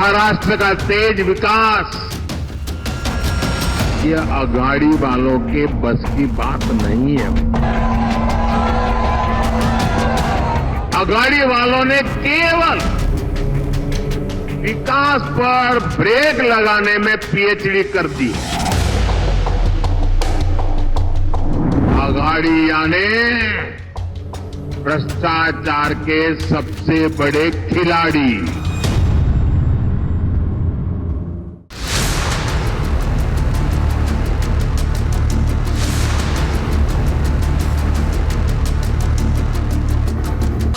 महाराष्ट्र का तेज विकास ये अघाड़ी वालों के बस की बात नहीं है। अघाड़ी वालों ने केवल विकास पर ब्रेक लगाने में पीएचडी कर दी। अघाड़ी यानी भ्रष्टाचार के सबसे बड़े खिलाड़ी।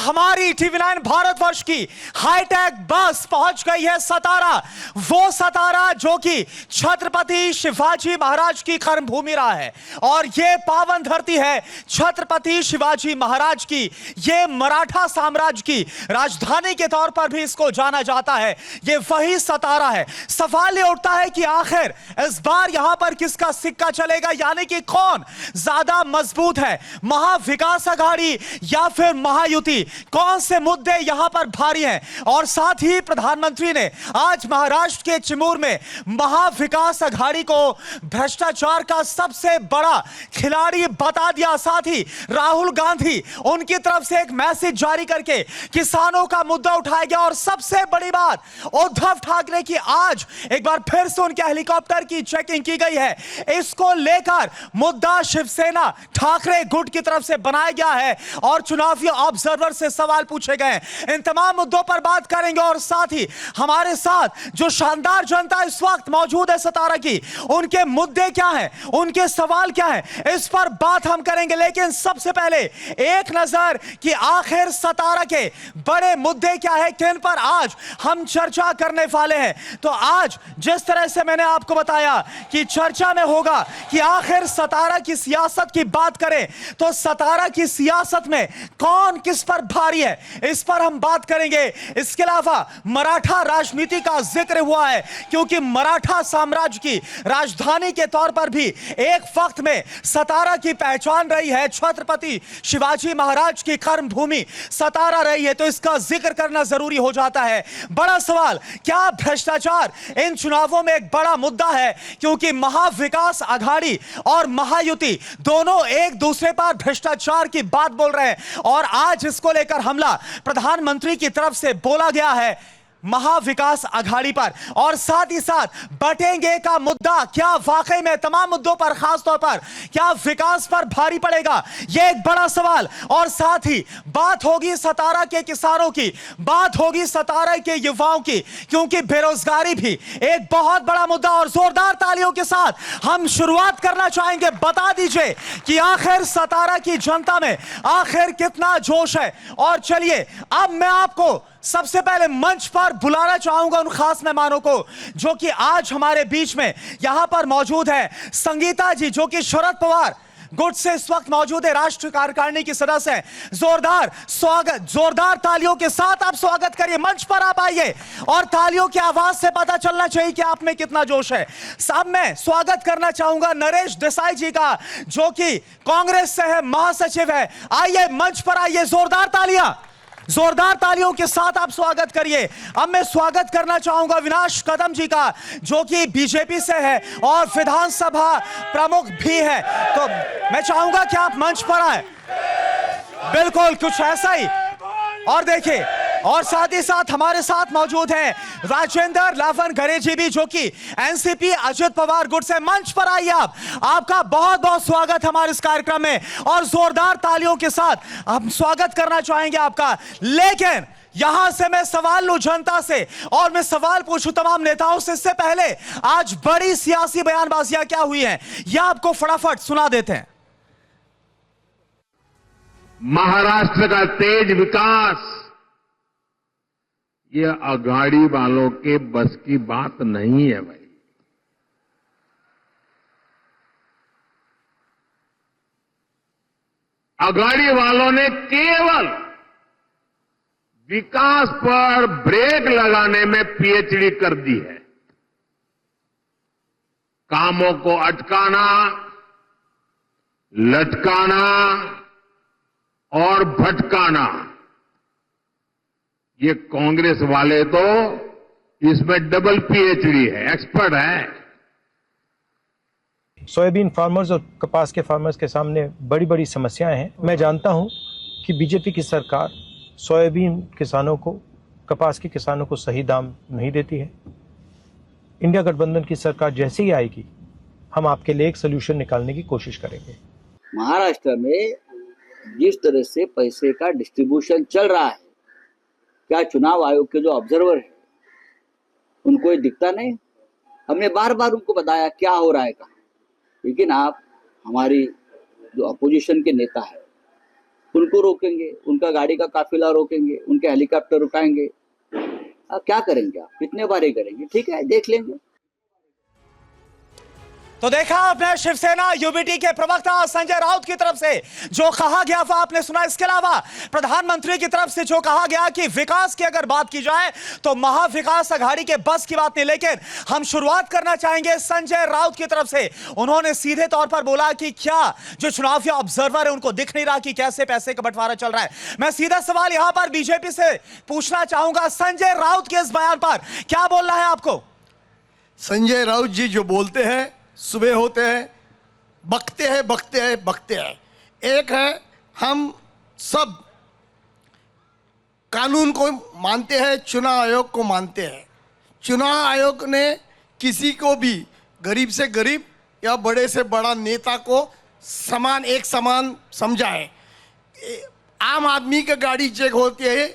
हमारी टीवी9 भारतवर्ष की हाईटेक बस पहुंच गई है सतारा। वो सतारा जो कि छत्रपति शिवाजी महाराज की कर्मभूमि रहा है और ये पावन धरती है छत्रपति शिवाजी महाराज की। ये मराठा साम्राज्य की राजधानी के तौर पर भी इसको जाना जाता है। ये वही सतारा है। सवाल ये उठता है कि आखिर इस बार यहां पर किसका सिक्का चलेगा, यानी कि कौन ज्यादा मजबूत है, महाविकास आघाड़ी या फिर महायुति? कौन से मुद्दे यहां पर भारी हैं? और साथ ही प्रधानमंत्री ने आज महाराष्ट्र के चिमूर में महाविकास आघाड़ी को भ्रष्टाचार का सबसे बड़ा खिलाड़ी बता दिया। साथ ही राहुल गांधी उनकी तरफ से एक मैसेज जारी करके किसानों का मुद्दा उठाया गया। और सबसे बड़ी बात, उद्धव ठाकरे की आज एक बार फिर से उनके हेलीकॉप्टर की चेकिंग की गई है। इसको लेकर मुद्दा शिवसेना ठाकरे गुट की तरफ से बनाया गया है और चुनावी ऑब्जर्वर से सवाल पूछे गए। इन तमाम मुद्दों पर बात करेंगे और साथ ही हमारे साथ जो शानदार जनता इस वक्त मौजूद है सतारा की, उनके मुद्दे क्या हैं, उनके सवाल क्या हैं, इस पर बात हम करेंगे। लेकिन सबसे पहले एक नजर कि आखिर सतारा के बड़े मुद्दे क्या है, किन पर आज हम चर्चा करने वाले हैं। तो आज जिस तरह से मैंने आपको बताया कि चर्चा में होगा कि आखिर सतारा की सियासत की बात करें तो सतारा की सियासत में कौन किस पर भारी है, इस पर हम बात करेंगे। इसके अलावा मराठा राजनीति का जिक्र हुआ है क्योंकि मराठा साम्राज्य की राजधानी के तौर पर भी एक वक्त में सतारा की पहचान रही है। छत्रपति शिवाजी महाराज की कर्मभूमि सतारा रही है, तो इसका जिक्र करना जरूरी हो जाता है। बड़ा सवाल, क्या भ्रष्टाचार इन चुनावों में एक बड़ा मुद्दा है? क्योंकि महाविकास आघाड़ी और महायुति दोनों एक दूसरे पर भ्रष्टाचार की बात बोल रहे हैं और आज इसको लेकर हमला प्रधानमंत्री की तरफ से बोला गया है महाविकास आघाड़ी पर। और साथ ही साथ बटेंगे का मुद्दा, क्या वाकई में तमाम मुद्दों पर खास तौर पर क्या विकास पर भारी पड़ेगा, यह एक बड़ा सवाल। और साथ ही बात होगी सतारा के किसानों की, बात होगी सतारा के युवाओं की, क्योंकि बेरोजगारी भी एक बहुत बड़ा मुद्दा। और जोरदार तालियों के साथ हम शुरुआत करना चाहेंगे। बता दीजिए कि आखिर सतारा की जनता में आखिर कितना जोश है। और चलिए अब मैं आपको सबसे पहले मंच पर बुलाना चाहूंगा उन खास मेहमानों को जो कि आज हमारे बीच में यहां पर मौजूद है। संगीता जी जो कि शरद पवार गुट से इस वक्त मौजूद है, राष्ट्रीय कार्यकारिणी की सदस्य हैं। जोरदार स्वागत, जोरदार तालियों के साथ आप स्वागत करिए। मंच पर आप आइए और तालियों की आवाज से पता चलना चाहिए कि आप में कितना जोश है। साहब मैं स्वागत करना चाहूंगा नरेश देसाई जी का जो कि कांग्रेस से है, महासचिव है। आइए मंच पर आइए, जोरदार तालियां, जोरदार तालियों के साथ आप स्वागत करिए। अब मैं स्वागत करना चाहूंगा विनाश कदम जी का जो कि बीजेपी से है और विधानसभा प्रमुख भी है। तो मैं चाहूंगा कि आप मंच पर आए। बिल्कुल कुछ ऐसा ही। और देखिए, और साथ ही साथ हमारे साथ मौजूद हैं राजेंद्र लावन घरे जी भी जो कि एनसीपी अजित पवार गुट से। मंच पर आइए आप, आपका बहुत बहुत स्वागत हमारे इस कार्यक्रम में और जोरदार तालियों के साथ हम स्वागत करना चाहेंगे आपका। लेकिन यहां से मैं सवाल लूं जनता से और मैं सवाल पूछूं तमाम नेताओं से, इससे पहले आज बड़ी सियासी बयानबाजियां क्या हुई हैं यह आपको फटाफट सुना देते हैं। महाराष्ट्र का तेज विकास ये अघाड़ी वालों के बस की बात नहीं है भाई। अघाड़ी वालों ने केवल विकास पर ब्रेक लगाने में पीएचडी कर दी है। कामों को अटकाना, लटकाना और भटकाना, ये कांग्रेस वाले तो इसमें डबल पीएचडी है, एक्सपर्ट है। सोयाबीन फार्मर्स और कपास के फार्मर्स के सामने बड़ी बड़ी समस्याएं हैं। मैं जानता हूं कि बीजेपी की सरकार सोयाबीन किसानों को, कपास के किसानों को सही दाम नहीं देती है। इंडिया गठबंधन की सरकार जैसे ही आएगी, हम आपके लिए एक सोल्यूशन निकालने की कोशिश करेंगे। महाराष्ट्र में जिस तरह से पैसे का डिस्ट्रीब्यूशन चल रहा है, क्या चुनाव आयोग के जो ऑब्जर्वर हैं उनको ये दिखता नहीं? हमने बार बार उनको बताया क्या हो रहा है कहा, लेकिन आप हमारी जो अपोजिशन के नेता है उनको रोकेंगे, उनका गाड़ी का काफिला रोकेंगे, उनके हेलीकॉप्टर रुकाएंगे। अब क्या करेंगे आप? कितने बार ही करेंगे? ठीक है, देख लेंगे। तो देखा आपने शिवसेना यूबीटी के प्रवक्ता संजय राउत की तरफ से जो कहा गया वो आपने सुना। इसके अलावा प्रधानमंत्री की तरफ से जो कहा गया कि विकास की अगर बात की जाए तो महाविकास अघाड़ी के बस की बात नहीं, लेकिन हम शुरुआत करना चाहेंगे संजय राउत की तरफ से। उन्होंने सीधे तौर पर बोला कि क्या जो चुनावी ऑब्जर्वर है उनको दिख नहीं रहा कि कैसे पैसे का बंटवारा चल रहा है। मैं सीधा सवाल यहां पर बीजेपी से पूछना चाहूंगा, संजय राउत के इस बयान पर क्या बोलना है आपको? संजय राउत जी जो बोलते हैं, सुबह होते हैं, बकते हैं। एक है, हम सब कानून को मानते हैं, चुनाव आयोग को मानते हैं। चुनाव आयोग ने किसी को भी, गरीब से गरीब या बड़े से बड़ा नेता को एक समान समझा है। आम आदमी की गाड़ी चेक होती है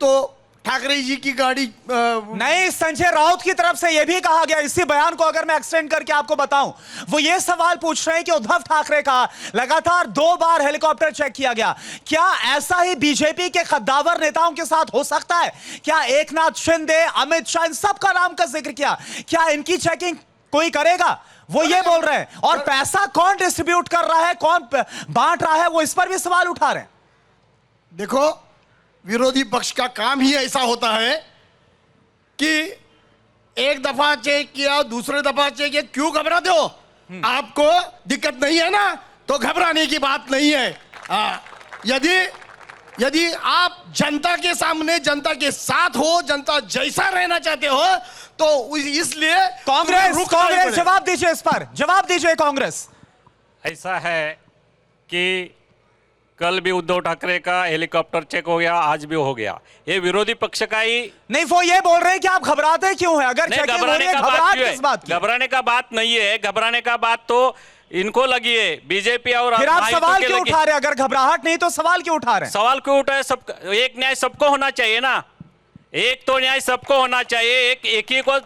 तो ठाकरे जी की गाड़ी नहीं, संजय राउत की तरफ से यह भी कहा गया, इसी बयान को अगर मैं एक्सटेंड करके आपको बताऊं, वो ये सवाल पूछ रहे हैं कि उद्धव ठाकरे का लगातार 2 बार हेलीकॉप्टर चेक किया गया। क्या ऐसा ही बीजेपी के कद्दावर नेताओं के साथ हो सकता है? क्या एकनाथ शिंदे, अमित शाह, इन सबका नाम का जिक्र किया, क्या इनकी चेकिंग कोई करेगा? वो ये बोल रहे हैं। और पैसा कौन डिस्ट्रीब्यूट कर रहा है, कौन बांट रहा है, वो इस पर भी सवाल उठा रहे हैं। देखो, विरोधी पक्ष का काम ही ऐसा होता है कि एक दफा चेक किया, दूसरे दफा चेक किया, क्यों घबराते हो? आपको दिक्कत नहीं है ना, तो घबराने की बात नहीं है। यदि आप जनता के सामने, जनता के साथ हो, जनता जैसा रहना चाहते हो, तो इसलिए कांग्रेस जवाब दीजिए, इस पर जवाब दीजिए। कांग्रेस ऐसा है कि कल भी उद्धव ठाकरे का हेलीकॉप्टर चेक हो गया, आज भी हो गया। ये विरोधी पक्ष का ही नहीं, वो ये बोल रहे हैं कि आप घबराते क्यों हैं? अगर चेकिंग हो रही है, घबराहट किस बात की? घबराने का बात नहीं है। घबराने का बात तो इनको लगी है, बीजेपी और फिर आप सवाल क्यों उठा रहे हैं? अगर घबराहट नहीं तो सवाल क्यों उठा रहे हैं? सवाल क्यों उठा है? सब एक न्याय सबको होना चाहिए ना, एक तो न्याय सबको होना चाहिए। एक ही को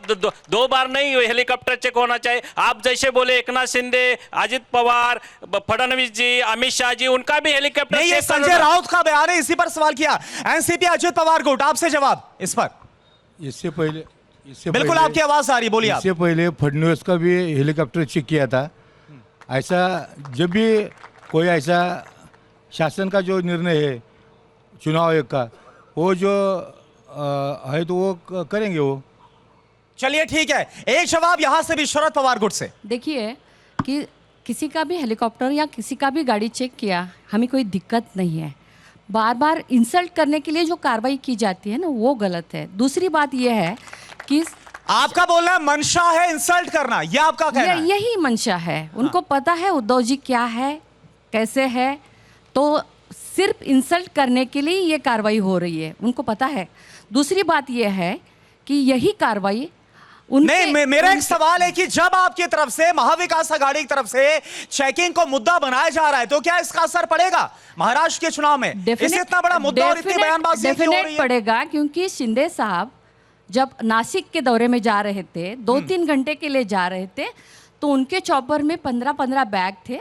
2 बार नहीं हेलीकॉप्टर चेक होना चाहिए। आप जैसे बोले एकनाथ शिंदे, अजित पवार, फडणवीस जी, अमित शाह जी, उनका भी हेलीकॉप्टर नहीं, ये संजय राउत का बयान है, इसी पर सवाल किया। एनसीपी अजित पवार गुट, आपसे जवाब इस पर। इससे पहले बिल्कुल आपकी आवाज आ रही, बोलिए आप। इससे पहले फडणवीस का भी हेलीकॉप्टर चेक किया था। ऐसा जब भी कोई ऐसा शासन का जो निर्णय है चुनाव आयोग का, वो जो है तो वो करेंगे वो। चलिए ठीक है, एक जवाब यहां से भी शरद पवार गुट से। देखिए कि किसी का भी हेलीकॉप्टर या किसी का भी गाड़ी चेक किया, हमें कोई दिक्कत नहीं है। बार बार इंसल्ट करने के लिए जो कार्रवाई की जाती है ना, वो गलत है। दूसरी बात यह है कि आपका बोलना मंशा है इंसल्ट करना, यह आपका कहना है? यही मंशा है। उनको पता है उद्धव जी क्या है, कैसे है, तो सिर्फ इंसल्ट करने के लिए ये कार्रवाई हो रही है, उनको पता है। दूसरी बात यह है कि यही कार्रवाई नहीं, मेरा एक सवाल है कि जब आपकी तरफ से, महाविकास अघाड़ी की तरफ से बयान को मुद्दा बनाया जा रहा है, तो क्या इसका असर पड़ेगा महाराष्ट्र के चुनाव में? इसे इतना बड़ा मुद्दा और इतनी बयानबाजी क्यों हो रही है? पड़ेगा, क्योंकि शिंदे साहब जब नासिक के दौरे में जा रहे थे, 2-3 घंटे के लिए जा रहे थे, तो उनके चॉपर में 15-15 बैग थे।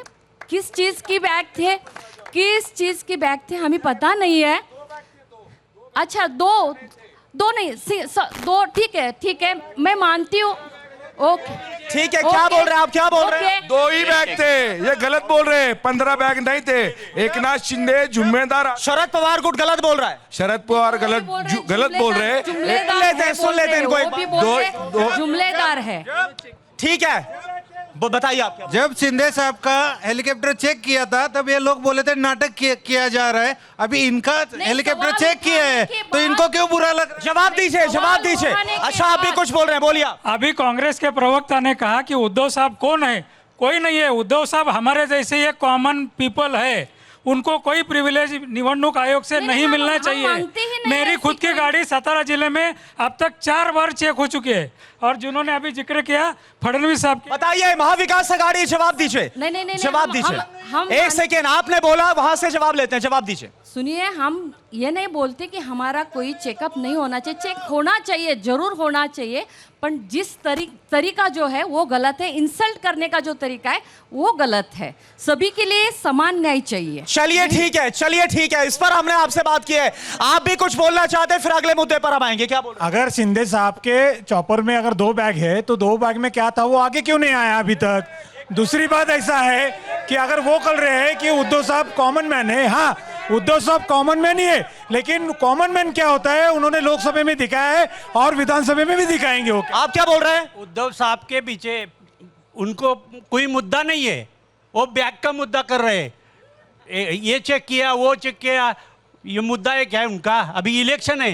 किस चीज की बैग थे, किस चीज की बैग थे हमें पता नहीं है। अच्छा, दो नहीं, 2, ठीक है, मैं मानती हूँ। ओके, ठीक है, क्या बोल रहे हैं आप, क्या बोल रहे हैं? 2 ही बैग थे, ये गलत बोल रहे हैं। 15 बैग नहीं थे। एकनाथ शिंदे जिम्मेदार, शरद पवार गुट गलत बोल रहा है। शरद पवार गलत बोल रहे हैं। सुन लेते हैं इनको एक बार। जुमलेदार है। ठीक है, बताइए आप क्या। जब शिंदे साहब का हेलीकॉप्टर चेक किया था तब ये लोग बोले थे नाटक किया जा रहा है, अभी इनका हेलीकॉप्टर सवाल चेक किया है उठाने के तो इनको क्यों बुरा लग रहा है? जवाब दीजिए, जवाब दीजिए। उठाने के अच्छा, आप भी बाद- कुछ बोल रहे हैं, बोलिए आप। अभी कांग्रेस के प्रवक्ता ने कहा कि उद्धव साहब कौन है? कोई नहीं है। उद्धव साहब हमारे जैसे एक कॉमन पीपल है, उनको कोई प्रिविलेज निवडणूक आयोग से नहीं हम मिलना मानते ही चाहिए। नहीं मेरी ऐसी खुद की कोई- गाड़ी सतारा जिले में अब तक 4 बार चेक हो चुकी है। और जिन्होंने अभी जिक्र किया फडणवीस साहब की, बताइए, महाविकास आघाड़ी, जवाब दीजिए। नहीं, जवाब हम- दीजिए। हम- एक सेकेंड, आपने बोला, वहां से जवाब लेते हैं, जवाब दीजिए। सुनिए, हम ये नहीं बोलते कि हमारा कोई चेकअप नहीं होना चाहिए, चेक होना चाहिए, जरूर होना चाहिए, पर जिस तरीका जो है वो गलत है। इंसल्ट करने का जो तरीका है वो गलत है। सभी के लिए समान न्याय चाहिए। चलिए ठीक है, चलिए ठीक है, इस पर हमने आपसे बात की है। आप भी कुछ बोलना चाहते हैं, फिर अगले मुद्दे पर हम आएंगे। क्या बोल रहे हैं? अगर शिंदे साहब के चॉपर में अगर 2 बैग है तो 2 बैग में क्या था, वो आगे क्यों नहीं आया अभी तक? दूसरी बात ऐसा है कि अगर वो कर रहे हैं कि उद्धव साहब कॉमन मैन है, हाँ उद्धव साहब कॉमन मैन ही है, लेकिन कॉमन मैन क्या होता है उन्होंने लोकसभा में दिखाया है और विधानसभा में भी दिखाएंगे वो। आप क्या बोल रहे हैं? उद्धव साहब के पीछे उनको कोई मुद्दा नहीं है, वो बैग का मुद्दा कर रहे हैं। ये चेक किया, वो चेक किया, ये मुद्दा है क्या है उनका? अभी इलेक्शन है।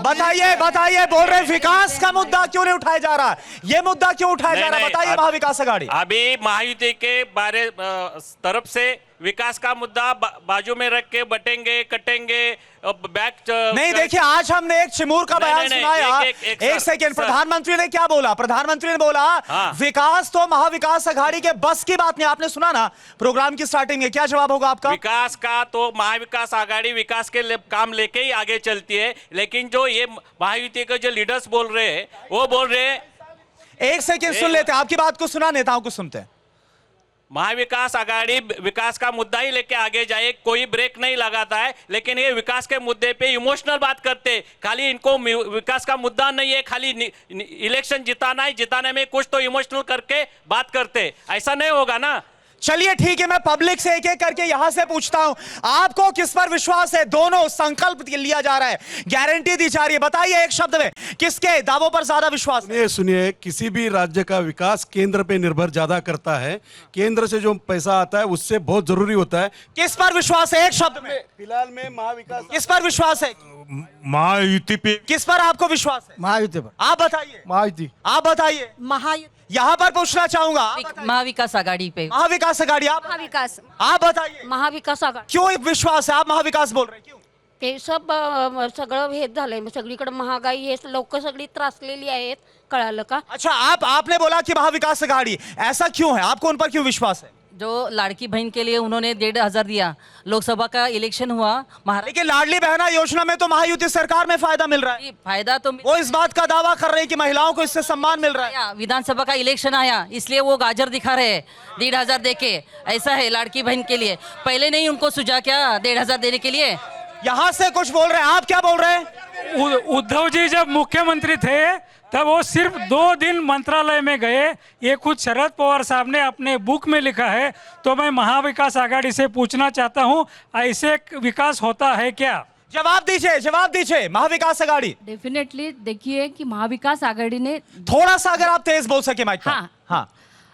बताइए, बताइए, बोल रहे हैं विकास का मुद्दा क्यों नहीं उठाया जा रहा? ये मुद्दा क्यों उठाया जा रहा है? बताइए महाविकास आघाड़ी। अभी महायुति के बारे तरफ से विकास का मुद्दा बाजू में रख के बटेंगे कटेंगे बैक नहीं, देखिए, आज हमने एक चिमूर का नहीं, बयान नहीं, सुनाया। एक एक सर, सेकेंड, सर। प्रधानमंत्री ने क्या बोला? प्रधानमंत्री ने बोला हाँ। विकास तो महाविकास आघाड़ी के बस की बात नहीं। आपने सुना ना प्रोग्राम की स्टार्टिंग में? क्या जवाब होगा आपका? विकास का तो महाविकास आघाड़ी विकास के काम लेके ही आगे चलती है, लेकिन जो ये महायुति के जो लीडर्स बोल रहे हैं वो बोल रहे हैं। एक सेकेंड सुन लेते हैं, आपकी बात को सुना, नेताओं को सुनते हैं। महाविकास आघाड़ी विकास का मुद्दा ही लेके आगे जाए, कोई ब्रेक नहीं लगाता है, लेकिन ये विकास के मुद्दे पे इमोशनल बात करते हैं। खाली इनको विकास का मुद्दा नहीं है, खाली इलेक्शन जिताना है, जिताने में कुछ तो इमोशनल करके बात करते। ऐसा नहीं होगा ना। चलिए ठीक है, मैं पब्लिक से एक एक करके यहां से पूछता हूं, आपको किस पर विश्वास है? दोनों संकल्प लिया जा रहा है, गारंटी दी जा रही है, बताइए एक शब्द में किसके दावों पर ज्यादा विश्वास है? सुनिए, किसी भी राज्य का विकास केंद्र पे निर्भर ज्यादा करता है। केंद्र से जो पैसा आता है उससे बहुत जरूरी होता है। किस पर विश्वास है? एक शब्द में। फिलहाल में महाविकास किस पर विश्वास है? महायुति पे। किस पर आपको विश्वास है? महायुति पर। आप बताइए, महायुति। आप बताइए। यहां पर पूछना चाहूंगा, महाविकास आघाडी पे। महाविकास आघाड़ी, आप महाविकास आप बताइए, महाविकास आघाडी क्यों विश्वास है? आप महाविकास बोल रहे हैं, क्यों? ते सब सगळं हेच झालंय, सगळीकडे महागाई हे लोक सगळी त्रासलेली आहेत, कळालं का? अच्छा, आपने बोला कि महाविकास आघाड़ी, ऐसा क्यों है? आपको उन पर क्यों विश्वास है? जो लाड़की बहन के लिए उन्होंने 1,500 दिया, लोकसभा का इलेक्शन हुआ, लेकिन लाडली बहना योजना में तो महायुति सरकार में फायदा मिल रहा है। फायदा तो वो इस बात का दावा कर रहे हैं कि महिलाओं को इससे सम्मान मिल रहा है। विधानसभा का इलेक्शन आया इसलिए वो गाजर दिखा रहे हैं 1,500 देके। ऐसा है लाड़की बहन के लिए, पहले नहीं उनको सुझा क्या 1,500 देने के लिए? यहां से कुछ बोल रहे हैं, आप क्या बोल रहे हैं? उद्धव जी जब मुख्यमंत्री थे तब वो सिर्फ 2 दिन मंत्रालय में गए। ये खुद शरद पवार साहब ने अपने बुक में लिखा है। तो मैं महाविकास आघाड़ी से पूछना चाहता हूँ, ऐसे विकास होता है क्या? जवाब दीजिए, जवाब दीजिए। महाविकास आघाड़ी, डेफिनेटली देखिए कि महाविकास आघाड़ी ने, थोड़ा सा अगर आप तेज बोल सके माइक पर। हाँ। हाँ,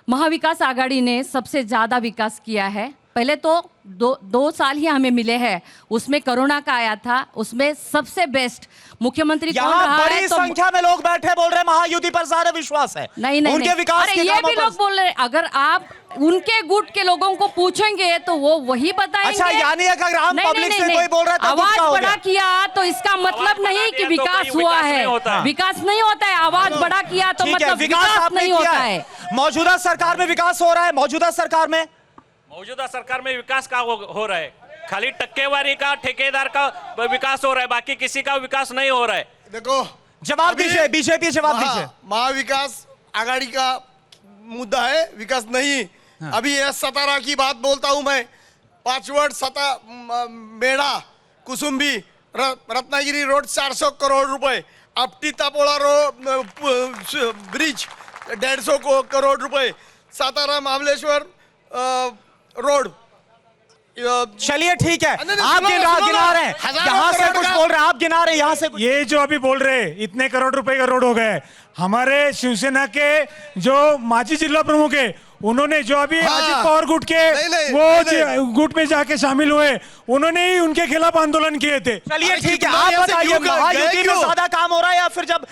महाविकास आघाड़ी ने सबसे ज्यादा विकास किया है। पहले तो दो साल ही हमें मिले हैं, उसमें कोरोना का आया था, उसमें सबसे बेस्ट मुख्यमंत्री कौन यहाँ रहा बड़ी है? तो संख्या में लोग बैठे बोल रहे हैं महायुति पर ज्यादा विश्वास है। नहीं नहीं उनके नहीं। विकास अरे के ये कामों भी पर। लोग बोल रहे हैं, अगर आप उनके गुट के लोगों को पूछेंगे तो वो वही बताएंगे। अच्छा, यानी अगर आम नहीं, पब्लिक नहीं, से नहीं, कोई बोल रहा है तो आवाज गुस्सा हो बड़ा गया। किया तो इसका मतलब बड़ा नहीं कि किया तो विकास कोई हुआ विकास नहीं है। होता। विकास नहीं होता है, आवाज बड़ा किया तो ठीक है, मतलब विकास विकास आपने नहीं किया होता है। है। मौजूदा सरकार में विकास हो रहा है? मौजूदा सरकार में विकास का हो रहा है, खाली टक्केवारी का ठेकेदार का विकास हो रहा है, बाकी किसी का विकास नहीं हो रहा है। देखो, जवाब दीजिए, बीजेपी जवाब दीजिए। महाविकास आघाड़ी का मुद्दा है, विकास नहीं। अभी ये सतारा की बात बोलता हूं मैं। 5 वर्ड मेड़ा कुसुम्बी रत्नागिरी रोड 400 करोड़ रुपए, अपटी तापोळा ब्रिज 150 करोड़ रुपए, सातारा महाबलेश्वर रोड। चलिए ठीक है, नहीं, आप गिना रहे हैं, हजारों यहाँ से करोड़ कुछ का- बोल रहे हैं, आप गिना रहे हैं यहाँ से कुछ। ये जो अभी बोल रहे हैं, इतने करोड़ रुपए का रोड हो गए, हमारे शिवसेना के जो माजी जिला प्रमुख है उन्होंने जो अभी हाँ। अजित पवार गुट के गुट में जाके शामिल हुए, उन्होंने ही उनके खिलाफ आंदोलन किए थे। चलिए अरे ठीक है, कितना आप यहाँ से बताइए क्यों गए महायुति में क्यों? ज्यादा काम हो रहा है या फिर जब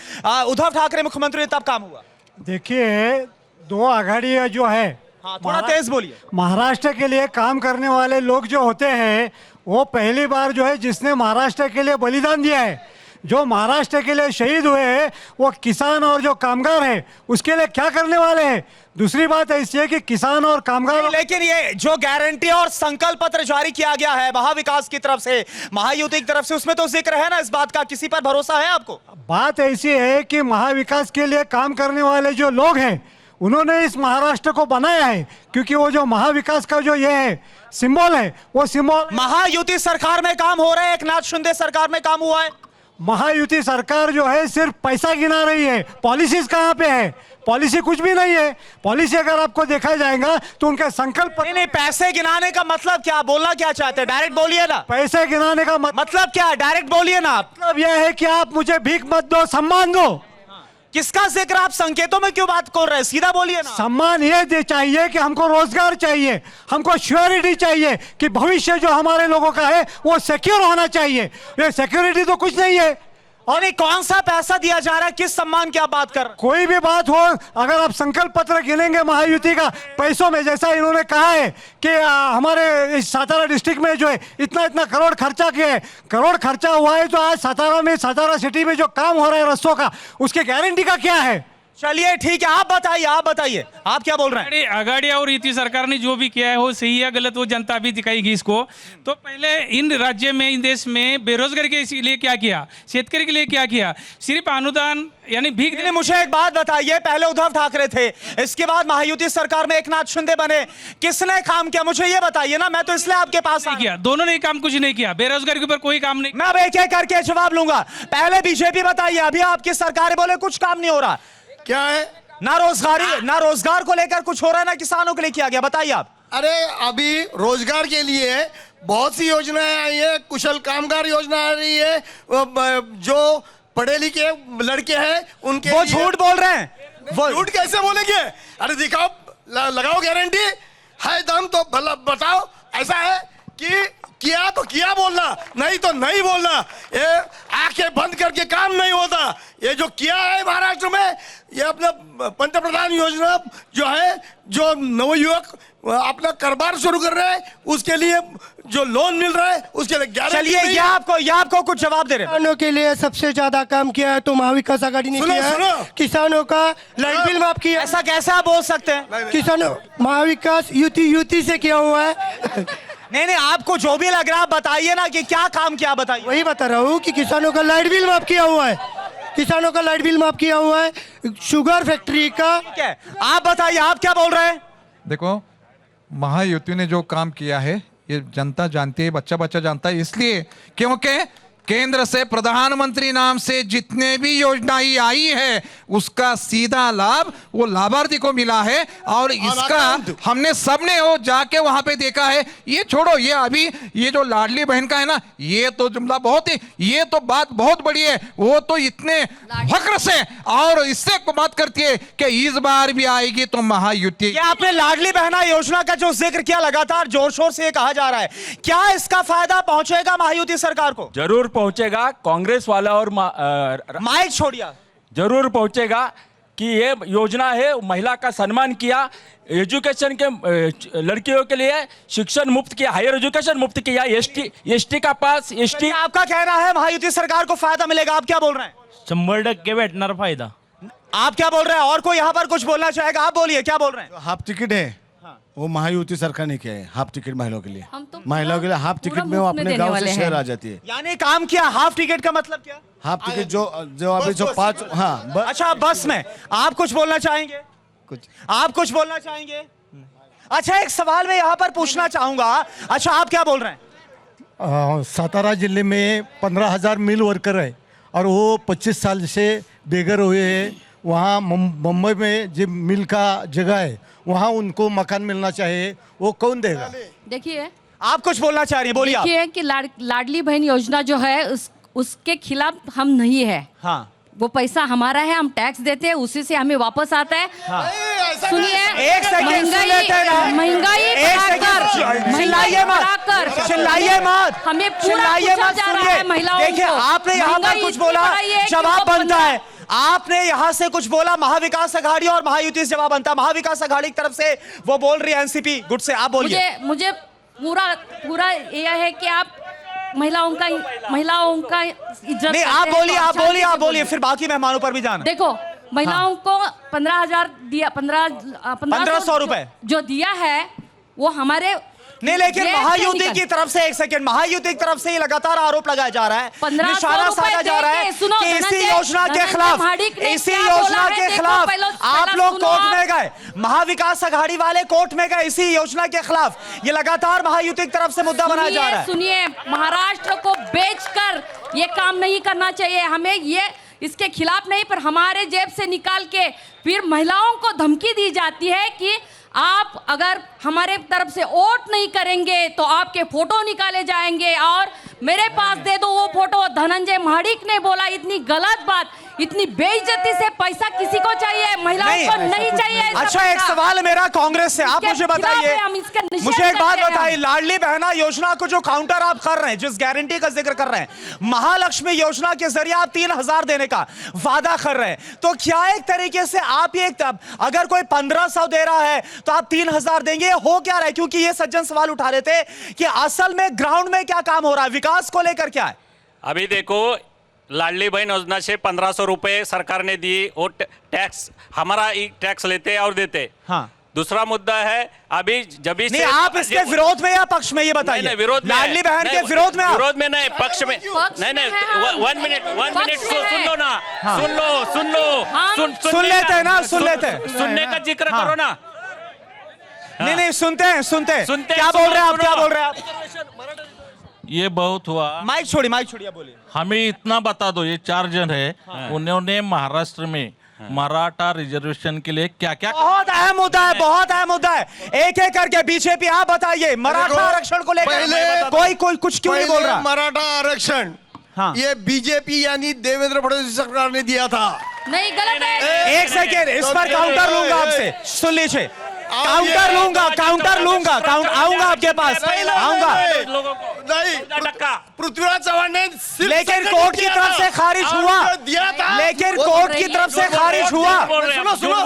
उद्धव ठाकरे मुख्यमंत्री तब काम हुआ? देखिए, दो आघाड़ियां जो है, हाँ, थोड़ा तेज बोलिए। महाराष्ट्र के लिए काम करने वाले लोग जो होते हैं, वो पहली बार जो है जिसने महाराष्ट्र के लिए बलिदान दिया है, जो महाराष्ट्र के लिए शहीद हुए हैं, वो किसान और जो कामगार है उसके लिए क्या करने वाले हैं। दूसरी बात ऐसी है कि किसान और कामगार, लेकिन ये जो गारंटी और संकल्प पत्र जारी किया गया है महाविकास की तरफ से, महायुति की तरफ से, उसमें तो जिक्र है ना इस बात का, किसी पर भरोसा है आपको? बात ऐसी है कि महाविकास के लिए काम करने वाले जो लोग हैं, उन्होंने इस महाराष्ट्र को बनाया है, क्योंकि वो जो महाविकास का जो ये है सिंबल है, वो सिंबल महायुति सरकार में काम हो रहा है, एकनाथ शिंदे सरकार में काम हुआ है। महायुति सरकार जो है सिर्फ पैसा गिना रही है, पॉलिसीज कहाँ पे है? पॉलिसी कुछ भी नहीं है। पॉलिसी अगर आपको देखा जाएगा तो उनका संकल्प नहीं, पैसे गिनाने का मतलब क्या, बोलना क्या चाहते हैं? डायरेक्ट बोलिए ना। पैसे गिनाने का मतलब क्या है? डायरेक्ट बोलिए ना। मतलब यह है कि आप मुझे भीख मत दो, सम्मान दो। किसका जिक्र? आप संकेतों में क्यों बात कर रहे हैं? सीधा बोलिए ना। सम्मान ये दे चाहिए कि हमको रोजगार चाहिए, हमको श्योरिटी चाहिए कि भविष्य जो हमारे लोगों का है वो सिक्योर होना चाहिए। ये सिक्योरिटी तो कुछ नहीं है। और ये कौन सा पैसा दिया जा रहा है? किस सम्मान की आप बात कर रहे हैं? कोई भी बात हो, अगर आप संकल्प पत्र गिनेंगे महायुति का पैसों में, जैसा इन्होंने कहा है कि हमारे इस सातारा डिस्ट्रिक्ट में जो है इतना इतना करोड़ खर्चा किया है, करोड़ खर्चा हुआ है, तो आज सातारा में, सातारा सिटी में जो काम हो रहा है रस्तों का, उसके गारंटी का क्या है? चलिए ठीक है, आप बताइए, आप क्या बोल रहे हैं? आघाड़ी और युति सरकार ने जो भी किया है वो सही है गलत, वो जनता भी दिखाएगी इसको। तो पहले इन राज्य में, इन देश में बेरोजगारी के लिए क्या किया, शेतकरी के लिए क्या किया? सिर्फ अनुदान यानी भीख देने। मुझे एक बात बताइए, पहले उद्धव ठाकरे थे, इसके बाद महायुति सरकार में एकनाथ शिंदे बने, किसने काम किया मुझे ये बताइए ना। मैं तो इसलिए आपके पास नहीं किया, दोनों ने काम कुछ नहीं किया, बेरोजगारी के ऊपर कोई काम नहीं। मैं अब एक एक करके जवाब लूंगा। पहले बीजेपी बताइए, अभी आपकी सरकार बोले कुछ काम नहीं हो रहा, क्या है? ना रोजगार को लेकर कुछ हो रहा है, ना किसानों के लिए किया गया, बताइए आप। अरे अभी रोजगार के लिए बहुत सी योजनाएं आई है, कुशल कामगार योजना आ रही है, जो पढ़े लिखे लड़के हैं उनके वो लिए- झूठ बोल रहे हैं। वो झूठ कैसे बोलेंगे? अरे दिखाओ, लगाओ गारंटी है, दम तो भला बताओ। ऐसा है कि किया तो किया बोलना, नहीं तो नहीं बोलना। ये आंखें बंद करके काम नहीं होता। ये जो किया है महाराष्ट्र में, ये अपना पंतप्रधान योजना जो है, जो नवयुवक अपना कारोबार शुरू कर रहे हैं, उसके लिए जो लोन मिल रहा है, उसके लिए गारंटी चलिए, नहीं ये है। आपको कुछ जवाब दे रहे हैं। किसानों के लिए सबसे ज्यादा काम किया है तो महाविकास आघाड़ी ने सुनो, किया है। सुनो। किसानों का लाइट बिल माफ किया। ऐसा कैसे आप बोल सकते हैं? किसानों, महाविकास युति से किया हुआ है। नहीं, आपको जो भी लग रहा है बताइए ना कि क्या काम किया, बताइए। वही बता रहा हूँ कि किसानों का लाइट बिल माफ किया हुआ है, किसानों का लाइट बिल माफ किया हुआ है, शुगर फैक्ट्री का। ठीक है, आप बताइए, आप क्या बोल रहे हैं? देखो, महायुति ने जो काम किया है ये जनता जानती है, बच्चा बच्चा जानता है, इसलिए क्योंकि केंद्र से प्रधानमंत्री नाम से जितने भी योजनाएं आई है उसका सीधा लाभ वो लाभार्थी को मिला है। और इसका हमने सबने वो जाके वहां पे देखा है। ये छोड़ो, ये अभी ये जो लाडली बहन का है ना, ये तो जुमला बहुत ही, ये तो बात बहुत बड़ी है। वो तो इतने फक्र से और इससे बात करती है कि इस बार भी आएगी तो महायुति। ये आपने लाडली बहना योजना का जो जिक्र किया, लगातार जोर शोर से ये कहा जा रहा है, क्या इसका फायदा पहुंचेगा महायुति सरकार को? जरूर पहुंचेगा। कांग्रेस वाला और माइक छोड़िया, जरूर पहुंचेगा कि ये योजना है, महिला का सम्मान किया, एजुकेशन के लड़कियों के लिए शिक्षण मुफ्त किया, हायर एजुकेशन मुफ्त किया, एसटी का पास, एसटी। आपका कहना है महायुति सरकार को फायदा मिलेगा, आप क्या बोल रहे हैं? 100% भेटणार फायदा। आप क्या बोल रहे हैं? और कोई यहाँ पर कुछ बोलना चाहेगा? आप बोलिए, क्या बोल रहे हैं? हाफ टिकट है, वो महायुति सरकार ने किया है। हाफ टिकट महिलाओं के लिए, हम तो महिलाओं के लिए हाफ टिकट में वो अपने गांव से शहर आ जाती है। यानी काम किया। हाफ टिकट का मतलब क्या? हाफ टिकट जो अभी जो 5, हाँ अच्छा, बस में। आप कुछ बोलना चाहेंगे? आप कुछ बोलना चाहेंगे? अच्छा, एक सवाल मैं यहाँ पर पूछना चाहूंगा। अच्छा, आप क्या बोल रहे हैं? सातारा जिले में 15,000 मिल वर्कर है और वो 25 साल से बेघर हुए हैं। वहाँ मुंबई में जो मिल का जगह है वहाँ उनको मकान मिलना चाहिए, वो कौन देगा? देखिए, आप कुछ बोलना चाह रही हैं, बोलिए आप। देखिए कि लाडली बहन योजना जो है उसके खिलाफ हम नहीं है। हाँ, वो पैसा हमारा है, हम टैक्स देते हैं, उसी से हमें वापस आता है। हाँ। ऐसा सुनिए, एक सेकंड सुन लेते हैं ना। महंगाई एक बढ़ाकर, सेकंड चिल्लाइए मत, चिल्लाइए मत, हमें पूरा चिल्लाइए पूछा मत। जा रहा है सुनिए, महिलाओं देखिए को। आपने यहाँ पर महंगाई कुछ इतनी बोला, बढ़ाई है कि जवाब वो बनता बोला। है। आपने यहाँ से कुछ बोला, महाविकास अघाड़ी और महायुति से जवाब बनता है। महाविकास अघाड़ी की तरफ से वो बोल रही है एनसीपी गुट से, आप बोलिए। मुझे पूरा यह है कि आप महिलाओं का इज्जत नहीं, करते आप हैं, बोलिए, तो आप शांति बोलिए, से आप बोलिए, फिर बाकी मेहमानों पर भी जाना। देखो, महिलाओं को 15,000 दिया, 1500 रुपए जो दिया है वो हमारे नहीं, लेकिन जेब से महायुति निकल- की तरफ से, एक सेकंड, महायुति की तरफ से ये लगातार आरोप लगाया जा रहा है, 1500 निशाना साधा जा रहा है रुपए सुनो, कि इसी धनंजय- योजना के धनंजय खिलाफ, महाडिक ने इसी क्या योजना बोला है, के देखो, खिलाफ आप पहला लोग सुनो कोर्ट आप। में गए, महाविकास अघाड़ी वाले कोर्ट में गए इसी योजना के खिलाफ। ये लगातार महायुति की तरफ से मुद्दा बनाया जा रहा है। सुनिए, महाराष्ट्र को बेचकर ये काम नहीं करना चाहिए। हमें ये इसके खिलाफ नहीं, पर हमारे जेब से निकाल के फिर महिलाओं को धमकी दी जाती है कि आप अगर हमारे तरफ से वोट नहीं करेंगे तो आपके फोटो निकाले जाएंगे और मेरे पास दे दो वो फोटो। धनंजय महाडिक ने बोला, इतनी गलत बात, इतनी बेइज्जती से पैसा किसी को चाहिए, महिलाओं को नहीं चाहिए ऐसा अच्छा, एक पैसा। सवाल मेरा कांग्रेस से, आप इसके मुझे खिलाफ बताइए, है, हम इसका निषेध मुझे एक बात करते हैं। बताइए, लाडली बहना योजना को जो काउंटर आप कर रहे हैं, जिस गारंटी का जिक्र कर रहे हैं, महालक्ष्मी योजना के जरिए आप 3,000 देने का वादा कर रहे हैं, तो क्या एक तरीके से आप ये, अगर कोई 1500 दे रहा है तो आप 3,000 देंगे, हो क्या रहा है? क्योंकि ये सज्जन सवाल उठा रहे थे कि असल में ग्राउंड में क्या काम हो रहा है, विकास को लेकर क्या है? अभी देखो, लाडली बहन योजना से 1500 रुपए सरकार ने दिए, वो टैक्स हमारा टैक्स लेते और देते। हाँ, दूसरा मुद्दा है, अभी जब नहीं, आप इसके विरोध में या पक्ष में, ये बताइए। नहीं, विरोध में, लाडली बहन के विरोध में, विरोध में नहीं, पक्ष में नहीं, वन मिनट सुन लो ना, सुन लो, सुन लेते हैं ना, सुन लेते हैं, सुनने का जिक्र करो ना। नहीं, सुनते हैं, सुनते क्या हैं, बोल रहे हैं आप, सुनो, क्या बोल रहे हैं आप? ये बहुत हुआ, माइक छोड़िए, बोलिए। हमें इतना बता दो, ये 4 जन है, उन्होंने महाराष्ट्र में मराठा रिजर्वेशन के लिए क्या क्या। बहुत अहम मुद्दा है, बहुत अहम मुद्दा है, एक एक करके बीजेपी, आप बताइए, मराठा आरक्षण को लेकर कोई कुछ क्यों नहीं बोल रहा? मराठा आरक्षण, हाँ, ये बीजेपी यानी देवेंद्र फडणवीस सरकार ने दिया था। नहीं, गलत है। एक सेकेंड, इस पर काउंटर लूंगा आपसे, सुन लीजिए, काउंटर लूंगा, आऊंगा आपके पास, आऊंगा। नहीं, पृथ्वीराज चौहान ने लेकिन कोर्ट की तरफ से खारिज हुआ, दिया था, लेकिन कोर्ट की तरफ से खारिज हुआ। सुनो,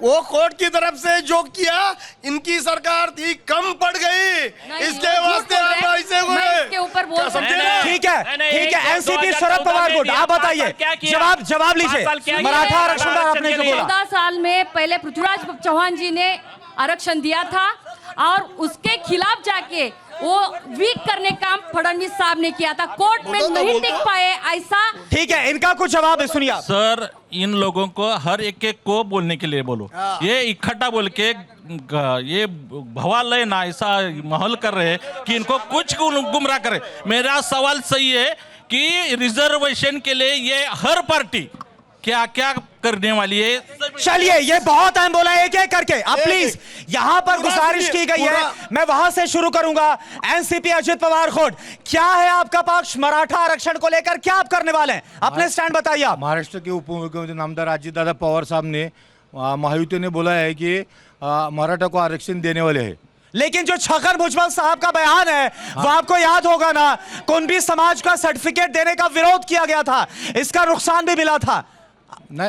वो कोर्ट की तरफ से जो किया, इनकी सरकार थी, कम पड़ गई, इसके वास्ते आप ऐसे इसके ऊपर बोल समझे ना? ठीक है, एनसीपी शरद पवार गुट, आप बताइए, जवाब लीजिए, मराठा आरक्षण का आपने जो बोला। 14 साल में पहले पृथ्वीराज चौहान जी ने आरक्षण दिया था और उसके खिलाफ जाके वो वीक करने का फडणवीस साहब ने किया था, कोर्ट में नहीं टिक पाए, ऐसा। ठीक है, इनका कुछ जवाब है, सुनिए आप। सर, इन लोगों को हर एक को बोलने के लिए बोलो, ये इकट्ठा बोल के ये भवालय ना ऐसा माहौल कर रहे हैं कि इनको कुछ गुमराह करे। मेरा सवाल सही है कि रिजर्वेशन के लिए ये हर पार्टी क्या क्या करने वाली है। चलिए, ये बहुत अहम बोला, एक एक करके अब प्लीज, यहां पर गुजारिश की गई है, मैं वहां से शुरू करूंगा। एनसीपी अजित पवार खोट, क्या है आपका पक्ष मराठा आरक्षण को लेकर, क्या आप करने वाले हैं, अपने स्टैंड बताइए आप। महाराष्ट्र के उप मुख्यमंत्री नामदार अजितदादा पवार साहब ने महायुति ने बोला है कि मराठा को आरक्षण देने वाले हैं। लेकिन जो छगन भुजबल साहब का बयान है, वो आपको याद होगा ना, कुणबी समाज का सर्टिफिकेट देने का विरोध किया गया था, इसका नुकसान भी मिला था।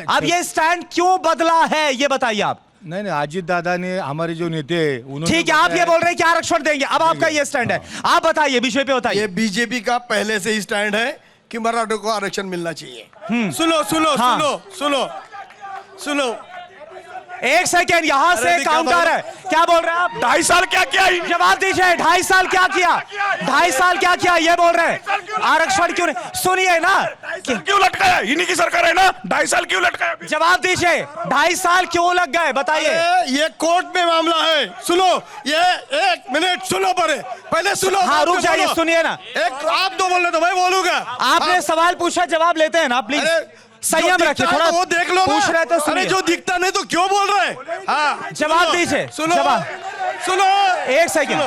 अब ये स्टैंड क्यों बदला है, ये बताइए आप। नहीं, अजित दादा ने, हमारे जो नेते हैं, उन्होंने, ठीक है, आप ये बोल रहे हैं कि आरक्षण देंगे, अब आपका ये स्टैंड है, आप बताइए, बीजेपी बताइए। ये बीजेपी का पहले से ही स्टैंड है कि मराठों को आरक्षण मिलना चाहिए। सुनो सुनो हाँ। सुनो सुनो सुनो, एक सेकेंड, यहां से काउंटर है, क्या बोल रहे हैं आप? 2.5 साल क्या किया? जवाब दीजिए, 2.5 साल क्या किया, 2.5 साल क्या किया, ये बोल रहे हैं, आरक्षण क्यों नहीं? सुनिए ना, क्यों लटकाया? इन्हीं की सरकार है ना, 2.5 साल क्यों लटकाया? जवाब दीजिए, 2.5 साल क्यों लग गए, बताइए। ये कोर्ट में मामला है, सुनो, ये 1 मिनट सुनो, पहले सुनो। हाँ, रुक जाइए, सुनिए ना, एक आप दो बोल रहे तो मैं बोलूंगा। आपने सवाल पूछा, जवाब लेते हैं ना, प्लीज संयम रखिए थोड़ा, वो देख लो, पूछ रहे तो सुनिए। अरे जो दिखता नहीं तो क्यों बोल रहे? हाँ, जवाब दीजिए, सुनो, जवाब सुनो, एक सेकंड,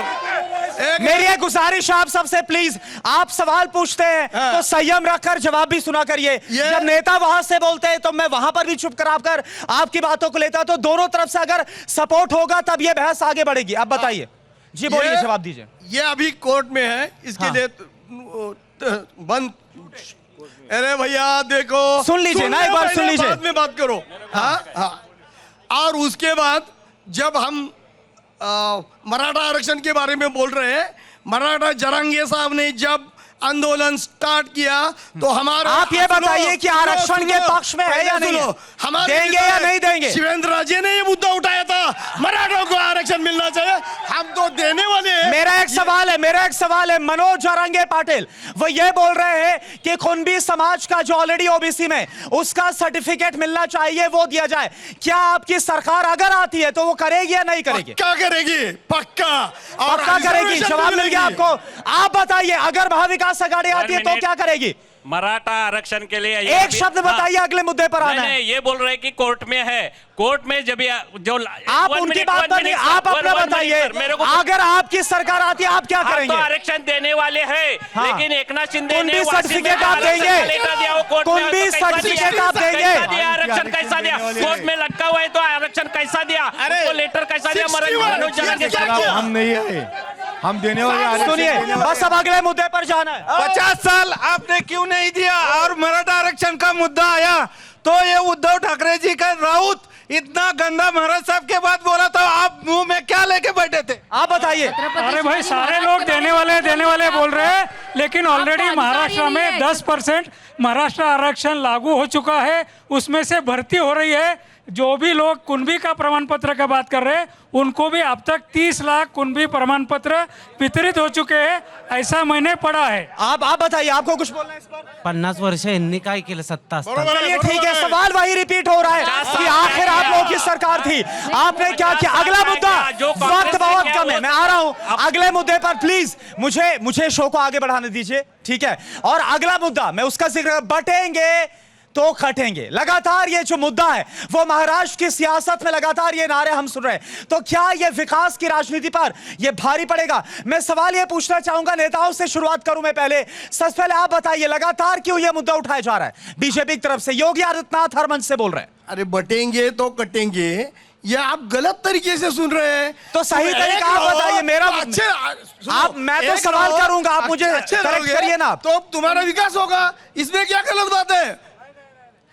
मेरी एक गुजारिश आप सबसे प्लीज, आप सवाल पूछते हैं तो संयम रखकर जवाब भी सुना करिए। जब नेता वहां से बोलते हैं तो मैं वहां पर भी चुप कर आपकी बातों को लेता, तो दोनों तरफ से अगर सपोर्ट होगा तब ये बहस आगे बढ़ेगी। अब बताइए जी, बोलिए, जवाब दीजिए। ये अभी कोर्ट में है, इसके लिए बंद। अरे भैया देखो, सुन लीजिए ना, एक बार सुन लीजिए, बाद में बात करो। हाँ। और उसके बाद जब हम मराठा आरक्षण के बारे में बोल रहे हैं, मराठा जरांगे साहब ने जब आंदोलन स्टार्ट किया तो हमारा, आप ये बताइए कि आरक्षण के पक्ष में है या नहीं है? हमारे देंगे या नहीं देंगे? शिवेंद्र राजे ने ये मुद्दा उठाया था, मराठों को आरक्षण मिलना चाहिए, हम तो देने वाले हैं। मेरा एक सवाल है मनोज जरांगे पाटिल, वो ये बोल रहे हैं कि कुणबी समाज का जो ऑलरेडी ओबीसी में, उसका सर्टिफिकेट मिलना चाहिए, वो दिया जाए। क्या आपकी सरकार अगर आती है तो वो करेगी या नहीं करेगी? पक्का करेगी, पक्का करेगी। जवाब मिल गया आपको। आप बताइए, अगर महाविकास आघाड़ी आती है तो क्या करेगी? मराठा आरक्षण के लिए एक शब्द बताइए, अगले मुद्दे पर आना है। ये बोल रहे हैं कि कोर्ट में है, कोर्ट में जब जो आप उनकी बात पर नहीं, आप अपना बताइए। अगर आपकी सरकार आती है आप क्या करेंगे? तो आरक्षण देने वाले हैं, लेकिन एकनाथ शिंदे ने सर्टिफिकेट आप देंगे, कुणबी सर्टिफिकेट आप देंगे, आरक्षण कैसा दिया? कोर्ट में लटका हुआ है तो आरक्षण कैसा दिया? उसको लेटर कैसा दिया? मनोज जरांगे हम नहीं आए, हम देने वाले। सुनिए, बस अब अगले मुद्दे पर जाना है। 50 साल आपने क्यों नहीं दिया? और मराठा आरक्षण का मुद्दा आया तो ये उद्धव ठाकरे जी का राउत इतना गंदा महाराज साहब के बाद बोला तो आप मुंह में क्या लेके बैठे थे? आप बताइए। अरे भाई, सारे लोग देने वाले बोल रहे हैं, लेकिन ऑलरेडी महाराष्ट्र में 10% महाराष्ट्र आरक्षण लागू हो चुका है, उसमें से भर्ती हो रही है। जो भी लोग कुणबी का प्रमाण पत्र का बात कर रहे हैं, उनको भी अब तक 30 लाख कुणबी प्रमाण पत्र वितरित हो चुके हैं, ऐसा मैंने पढ़ा है। आप बताइए, आपको कुछ बोलना है इस पर? 50 वर्ष यांनी काय केलं? 70 चलिए ठीक है, सवाल वही रिपीट हो रहा है कि आखिर आप लोगों की सरकार थी, आपने क्या किया? अगला मुद्दा, वक्त बहुत कम है, मैं आ रहा हूं अगले मुद्दे पर। प्लीज मुझे शो को आगे बढ़ाने दीजिए, ठीक है? और अगला मुद्दा मैं उसका जिक्र, बटेंगे तो कटेंगे। लगातार ये जो मुद्दा है वो महाराष्ट्र की सियासत में लगातार ये नारे हम सुन रहे हैं, तो क्या ये विकास की राजनीति पर ये भारी पड़ेगा? मैं सवाल ये पूछना चाहूंगा, नेताओं से शुरुआत करूं मैं पहले। सबसे पहले आप बताइए, लगातार क्यों ये मुद्दा उठाया जा रहा है बीजेपी की तरफ से? योगी आदित्यनाथ हर मंच से बोल रहे हैं, अरे बटेंगे तो कटेंगे, ये आप गलत तरीके से सुन रहे हैं। तो सही तरीका आप बताइए। मेरा मैं तो सवाल करूंगा, आप मुझे करेक्ट करिए ना। तो तुम्हारा विकास होगा, इसमें क्या गलत बात है?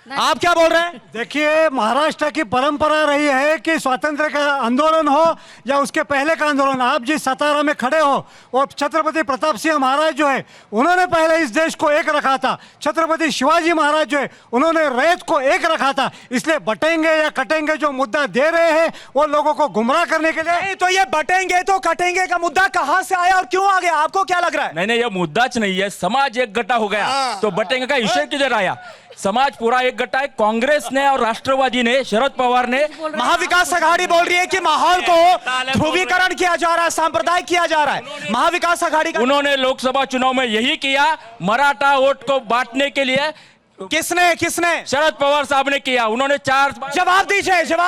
आप क्या बोल रहे हैं? देखिए, महाराष्ट्र की परंपरा रही है कि स्वतंत्र का आंदोलन हो या उसके पहले का आंदोलन, आप जिस सतारा में खड़े हो, और छत्रपति प्रताप सिंह महाराज जो है उन्होंने पहले इस देश को एक रखा था। छत्रपति शिवाजी महाराज जो है उन्होंने रैयत को एक रखा था। इसलिए बटेंगे या कटेंगे जो मुद्दा दे रहे हैं वो लोगों को गुमराह करने के लिए। नहीं, तो ये बटेंगे तो कटेंगे का मुद्दा कहां से आया और क्यों आ गया? आपको क्या लग रहा है? नहीं, ये मुद्दाच नहीं है, समाज एक गट्टा हो गया, तो बटेंगे का विषय किधर आया? समाज पूरा एक गट्टा है। कांग्रेस ने और राष्ट्रवादी ने, शरद पवार ने, महाविकास आघाड़ी बोल रही है कि माहौल को ध्रुवीकरण किया जा रहा है, सांप्रदायिक किया जा रहा है। महाविकास आघाड़ी का उन्होंने लोकसभा चुनाव में यही किया, मराठा वोट को बांटने के लिए। किसने? शरद पवार साहब ने किया। उन्होंने 4 जवाब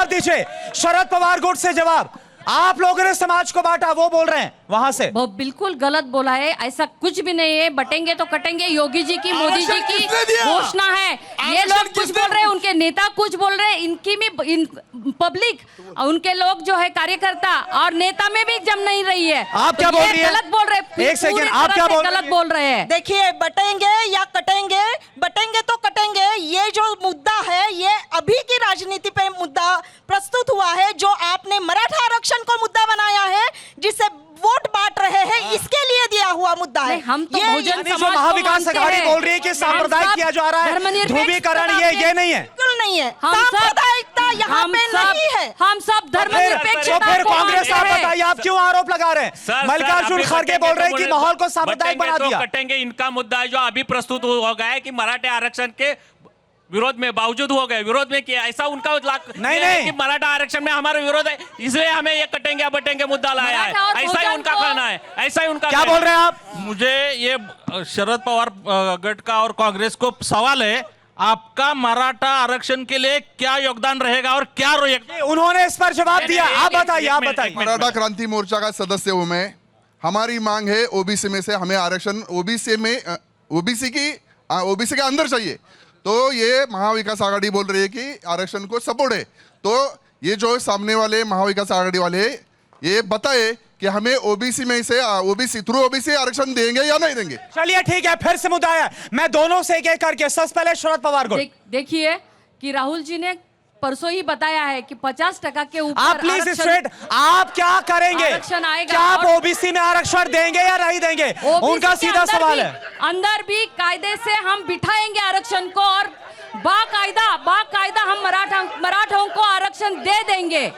दीजिए। शरद पवार गुट से जवाब। आप लोगों ने समाज को बांटा, वो बोल रहे हैं वहां से। वो बिल्कुल गलत बोला है, ऐसा कुछ भी नहीं है। बटेंगे तो कटेंगे योगी जी की, मोदी जी की घोषणा है। ये लोग कुछ बोल रहे हैं, उनके नेता कुछ बोल रहे हैं, इनकी भी पब्लिक, उनके लोग जो है कार्यकर्ता और नेता में भी जम नहीं रही है। आप क्या बोल रही है? गलत बोल रहे हैं। एक सेकंड, आप क्या गलत बोल रहे हैं? देखिए, बटेंगे या कटेंगे, बटेंगे तो कटेंगे, ये जो मुद्दा है ये अभी की राजनीति पे मुद्दा प्रस्तुत हुआ है। जो आपने मराठा आरक्षण को मुद्दा बनाया है, जिससे वोट बांट रहे हैं, इसके लिए दिया हुआ मुद्दा है। हम तो बहुजन समाज जो महाविकास आघाड़ी बोल रही है कि सांप्रदायिक किया जा रहा है, ध्रुवीकरण, ये नहीं है। बिल्कुल नहीं है, सांप्रदायिकता यहाँ पे नहीं है। हम सब धर्मनिरपेक्ष। तो फिर कांग्रेस, आप बताइए, आप क्यों आरोप लगा रहे हैं? मल्लिकार्जुन खड़गे बोल रहे हैं कि माहौल को सांप्रदायिक बना दिया। कटेंगे, इनका मुद्दा है जो अभी प्रस्तुत हो गया है कि मराठे आरक्षण के विरोध में, बावजूद हो गए, विरोध में किया, ऐसा उनका नहीं कि मराठा आरक्षण में हमारा विरोध है, इसलिए हमें ये कटेंगे या बटेंगे मुद्दा लाया है, ऐसा ही उनका कहना है। ऐसा ही उनका क्या बोल रहे हैं आप? मुझे ये शरद पवार गट का और कांग्रेस को सवाल है, आपका मराठा आरक्षण के लिए क्या योगदान रहेगा और क्या उन्होंने इस पर जवाब दिया। आप बताइए। मराठा क्रांति मोर्चा का सदस्य हूं मैं, हमारी मांग है ओबीसी में से हमें आरक्षण ओबीसी के अंदर चाहिए। तो ये महाविकास आघाड़ी बोल रही है कि आरक्षण को सपोर्ट है। तो ये जो सामने वाले महाविकास आघाड़ी वाले ये बताए कि हमें ओबीसी में से थ्रू ओबीसी आरक्षण देंगे या नहीं देंगे। चलिए ठीक है, फिर से मुद्दा है, मैं दोनों से एक एक करके सबसे पहले शरद पवार को। देखिए कि राहुल जी ने परसों ही बताया है कि 50% के ऊपर आप प्लीज स्ट्रेट, आप क्या करेंगे? आरक्षण आएगा। क्या आप ओबीसी में आरक्षण देंगे या नहीं देंगे? उनका सीधा सवाल है। अंदर भी कायदे से हम बिठाएंगे आरक्षण को और बाकायदा हम मराठों को आरक्षण दे देंगे।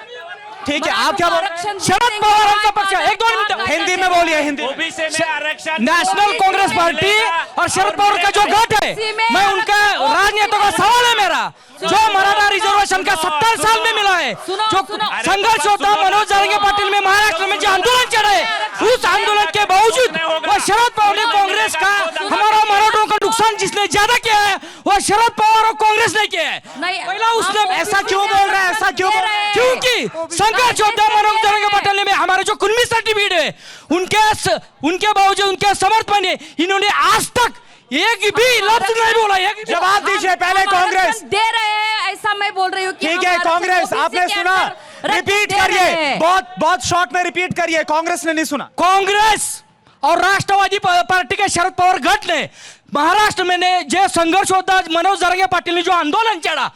ठीक है, आप क्या बोल रहे हैं? शरद पवार उनका पक्ष है। एक दो मिनट हिंदी में बोलिए, हिंदी। ओबीसी में आरक्षण नेशनल कांग्रेस पार्टी और शरद पवार का जो गठ है, मैं उनका राजनीति का सवाल है मेरा, जो मराठा रिजर्वेशन का 70 साल में मिला है, जो संघर्ष होता मनोज जारंगे पाटिल में महाराष्ट्र में जो आंदोलन चढ़े, उस आंदोलन के बावजूद वो शरद पवार ने कांग्रेस का हमारा मराठों का नुकसान जिसने ज्यादा किया है वो शरद पवार और कांग्रेस ने किया है। पहला उसने ऐसा क्यों बोल रहे हैं? ऐसा क्यों? क्योंकि संघर्ष होता मनोज जारंगे पाटिल में हमारे जो कुनबी सर्टिफिकेट है उनके बावजूद उनके समर्थन में इन्होंने आज तक एक भी लफ्ज नहीं बोला। जवाब दीजिए पहले। कांग्रेस दे रहे हैं, ऐसा मैं बोल रही हूँ। ठीक है, कांग्रेस आपने सुना, रिपीट करिए, बहुत शॉर्ट में रिपीट करिए। कांग्रेस ने नहीं सुना। कांग्रेस और राष्ट्रवादी पार्टी के शरद पवार गठ ने महाराष्ट्र में ने जो संघर्ष होता मनोज जारंगे पाटिल ने जो आंदोलन चढ़ा,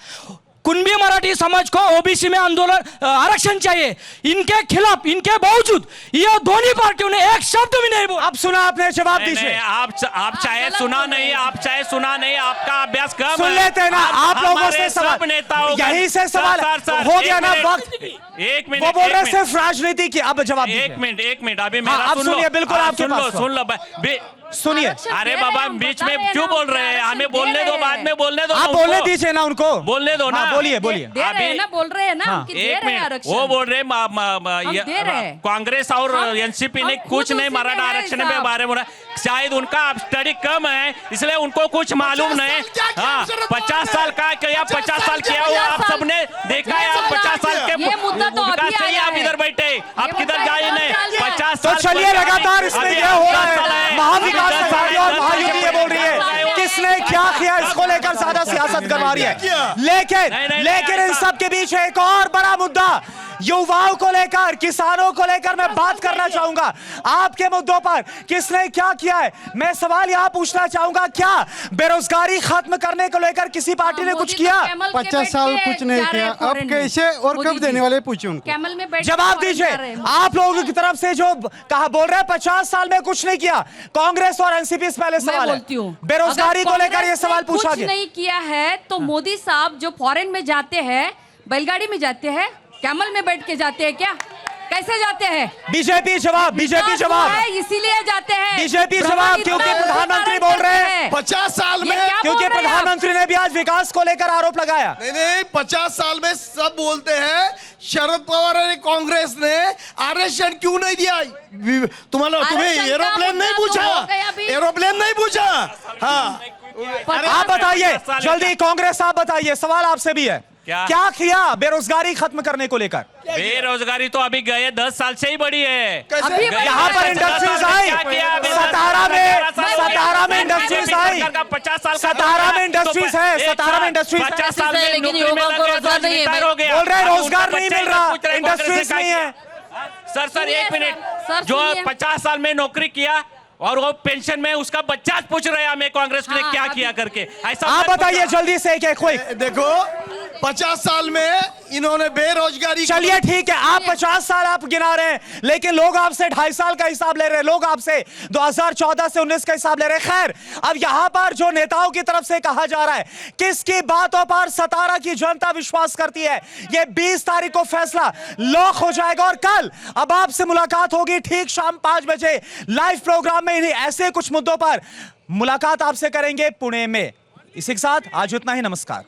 कुनबी मराठी समाज को ओबीसी में आंदोलन आरक्षण चाहिए, इनके खिलाफ इनके बावजूद ये दोनों पार्टियों ने एक शब्द भी नहीं बोला। अब सुना आपने, जवाब दीजिए। आप चाहे सुना नहीं, आपका अभ्यास कम सुन लेते हैं ना आप लोगों से सवाल, यही से सवाल हो गया ना वक्त। एक मिनट, वो बोल रहे सिर्फ राजनीति की। अब जवाब दीजिए। एक मिनट अभी मेरा सुनिए, बिल्कुल आपके पास सुन लो। सुनिए। अरे बाबा बीच में क्यों बोल रहे हैं? हमें बोलने दो, बाद में बोलने दो। आप बोलने दीजिए ना उनको, बोलने दो ना। बोलिए बोल रहे हैं ना। एक मिनट, वो बोल रहे कांग्रेस और एनसीपी ने कुछ नहीं मराठा आरक्षण के बारे में, शायद उनका स्टडी कम है इसलिए उनको कुछ मालूम नहीं। हाँ, 50 साल का किया, 50 साल किया हुआ आप सबने देखा है। आप 50 साल के विकास चाहिए, आप इधर बैठे, आप किधर जाइए नहीं। 50 तो चलिए, लगातार इसमें यह हो रहा है, महाविकास आघाड़ी और महायुति ये बोल रही है किसने क्या किया, इसको लेकर ज्यादा सियासत करवा रही है। लेकिन इन सब के बीच एक और बड़ा मुद्दा युवाओं को लेकर, किसानों को लेकर मैं बात करना चाहूंगा। आपके मुद्दों पर किसने क्या किया है, मैं सवाल यहां पूछना चाहूंगा। क्या बेरोजगारी खत्म करने को लेकर किसी पार्टी ने कुछ किया? 50 साल कुछ नहीं किया, अब कैसे और कब देने वाले पूछे उनको। जवाब दीजिए। आप लोगों की तरफ से जो कहा बोल रहे हैं 50 साल में कुछ नहीं किया, कांग्रेस और एनसीपी से पहले सवाल है बेरोजगारी को लेकर ये सवाल पूछा गया। नहीं किया है तो मोदी साहब जो फॉरेन में जाते हैं, बैलगाड़ी में जाते हैं, कैमल में बैठ के जाते हैं क्या? कैसे जाते हैं? बीजेपी जवाब इसीलिए जाते हैं। बीजेपी जवाब क्योंकि प्रधानमंत्री बोल रहे हैं 50 साल में, क्योंकि प्रधानमंत्री ने भी आज विकास को लेकर आरोप लगाया। नहीं, 50 साल में सब बोलते हैं शरद पवार और कांग्रेस ने आरक्षण क्यों नहीं दिया। तुम्हें एरोप्लेन नहीं पूछा। हाँ, आप बताइए जल्दी, कांग्रेस आप बताइए, सवाल आपसे भी है। क्या किया बेरोजगारी खत्म करने को लेकर? बेरोजगारी तो अभी गए 10 साल से ही बढ़ी है। यहाँ पर इंडस्ट्रीज आई, सतारा में इंडस्ट्रीज आई, 50 साल सतारा में इंडस्ट्रीज है, सतारा में इंडस्ट्रीज 50 साल में लेकिन युवाओं को रोजगार नहीं है। बोल रहे रोजगार नहीं मिल रहा, इंडस्ट्रीज नहीं है। सर एक मिनट, जो 50 साल में नौकरी किया और वो पेंशन में उसका बच्चा पूछ रहे हैं हमें कांग्रेस ने क्या किया करके, ऐसा आप बताइए जल्दी से। देखो 50 साल में इन्होंने बेरोजगारी। चलिए ठीक है, आप 50 साल आप गिना रहे हैं, लेकिन लोग आपसे 2.5 साल का हिसाब ले रहे हैं, लोग आपसे 2014 से 19 का हिसाब ले रहे हैं। खैर, अब यहां पर जो नेताओं की तरफ से कहा जा रहा है, किसकी बातों पर सतारा की जनता विश्वास करती है, यह 20 तारीख को फैसला लॉक हो जाएगा। और कल अब आपसे मुलाकात होगी ठीक शाम 5 बजे लाइव प्रोग्राम में। इन्हीं ऐसे कुछ मुद्दों पर मुलाकात आपसे करेंगे पुणे में। इसी के साथ आज इतना ही, नमस्कार।